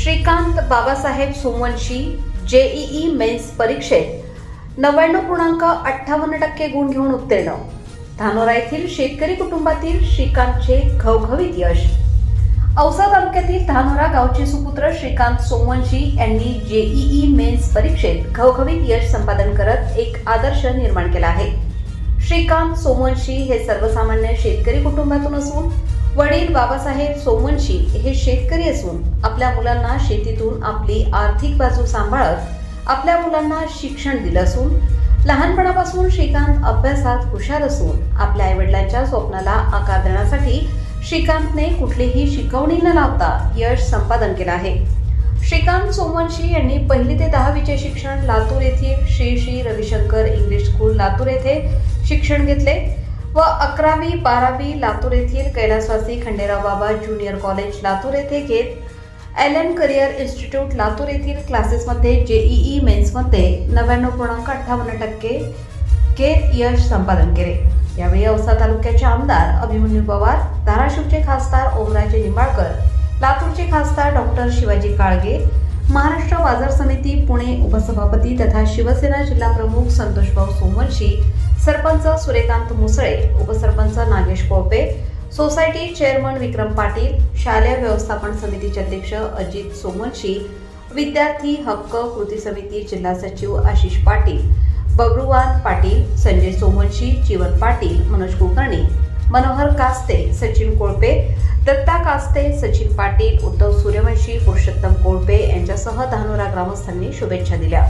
Shrikant Babasaheb Somvanshi JEE men's परीक्षेत 99.58% गुण घेऊन उत्तीर्ण. धानोरा येथील शेतकरी कुटुंबातील श्रीकांतचे घवघवीत यश. औसा तालुक्यातील धानोरा गावचे सुपुत्र श्रीकांत सोमवंशी यांनी जेईई मेन्स परीक्षेत घवघवीत यश संपादन करत एक आदर्श निर्माण केला आहे. श्रीकांत सोमवंशी हे सर्वसामान्य शेतकरी कुटुंबातून असून वडील बाबासाहेब सोमवंशी हे शेतकरी असून आपल्या मुलांना शेतीतून आपली आर्थिक बाजू सांभाळत आपल्या मुलांना शिक्षण दिलं असून लहानपणापासून श्रीकांत अभ्यासात हुशार असून आपल्या आईवडिलांच्या स्वप्नाला आकार देण्यासाठी श्रीकांतने कुठलीही शिकवणी न लावता यश संपादन केलं आहे. श्रीकांत सोमवंशी यांनी 1ली ते 10वीचे शिक्षण लातूर येथील श्री श्री रविशंकर इंग्लिश स्कूल लातूर येथे शिक्षण घेतले व 11वी 12वी लातूर येथील कैलासवासी खंडेराव बाबा ज्युनियर कॉलेज लातूर येथे घेत एलन करिअर इन्स्टिट्यूट लातूर येथील क्लासेसमध्ये जेईई मेन्समध्ये 99.58% घेत यश संपादन केले. यावेळी औसा तालुक्याचे आमदार अभिमन्यू पवार, धाराशिवचे खासदार ओमराजे निंबाळकर, लातूरचे खासदार डॉक्टर शिवाजी काळगे, महाराष्ट्र बाजार समिती पुणे उपसभापती तथा शिवसेना जिल्हा प्रमुख संतोषभाऊ सोमवंशी, सरपंच सूर्यकांत मुसळे, उपसरपंच नागेश कोळपे, सोसायटी चेअरमन विक्रम पाटील, शालेय व्यवस्थापन समितीचे अध्यक्ष अजित सोमवंशी, विद्यार्थी हक्क कृती समिती जिल्हा सचिव आशिष पाटील, बबरूवान पाटील, संजय सोमवंशी, जीवन पाटील, मनोज कुलकर्णी, मनोहर कास्ते, सचिन कोळपे, दत्ता कास्ते, सचिन पाटील, उद्धव सूर्यवंशी, पुरुषोत्तम कोळपे यांच्यासह धानोरा ग्रामस्थांनी शुभेच्छा दिल्या.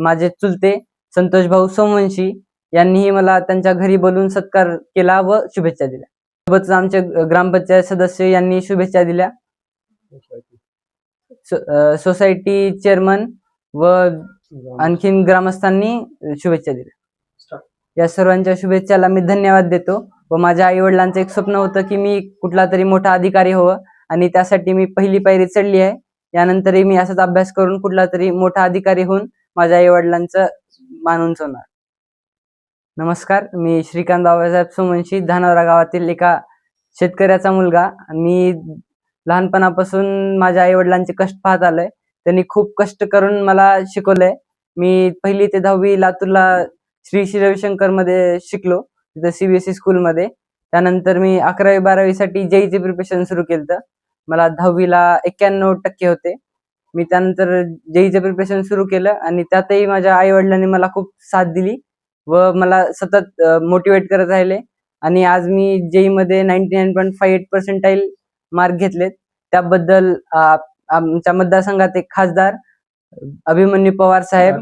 माझे चुलते संतोष भाऊ सोमवंशी यांनीही मला त्यांच्या घरी बोलून सत्कार केला व शुभेच्छा दिल्या. सोबतच आमचे ग्रामपंचायत सदस्य यांनी शुभेच्छा दिल्या. सोसायटी चेअरमन व आणखीन ग्रामस्थांनी शुभेच्छा दिल्या. या सर्वांच्या शुभेच्छाला मी धन्यवाद देतो व माझ्या आई वडिलांचं एक स्वप्न होतं की मी कुठला तरी मोठा अधिकारी व्हावं आणि त्यासाठी मी पहिली पायरी चढली आहे. यानंतरही मी असाच अभ्यास करून कुठला तरी मोठा अधिकारी होऊन माझ्या आई वडिलांचं मान उंचावणार. नमस्कार, मी श्रीकांत बाबासाहेब सोमवंशी, धानोरा गावातील एका शेतकऱ्याचा मुलगा. मी लहानपणापासून माझ्या आई वडिलांचे कष्ट पाहत आलोय. त्यांनी खूप कष्ट करून मला शिकवलंय. मी 1ली ते 10वी लातूरला श्री श्री रविशंकर मध्ये शिकलो, तिथं CBSE स्कूलमध्ये. त्यानंतर मी 11वी 12वी साठी जेईचे प्रिपरेशन सुरू केलं. मला 10वीला 91% होते. मी त्यानंतर जेईचं प्रिपरेशन सुरू केलं आणि त्यातही माझ्या आई वडिलांनी मला खूप साथ दिली व मला सतत मोटिवेट करत राहिले आणि आज मी जेई मध्ये 99.58% मार्क घेतलेत. त्याबद्दल आमच्या मतदारसंघात एक खासदार अभिमन्यू पवार साहेब,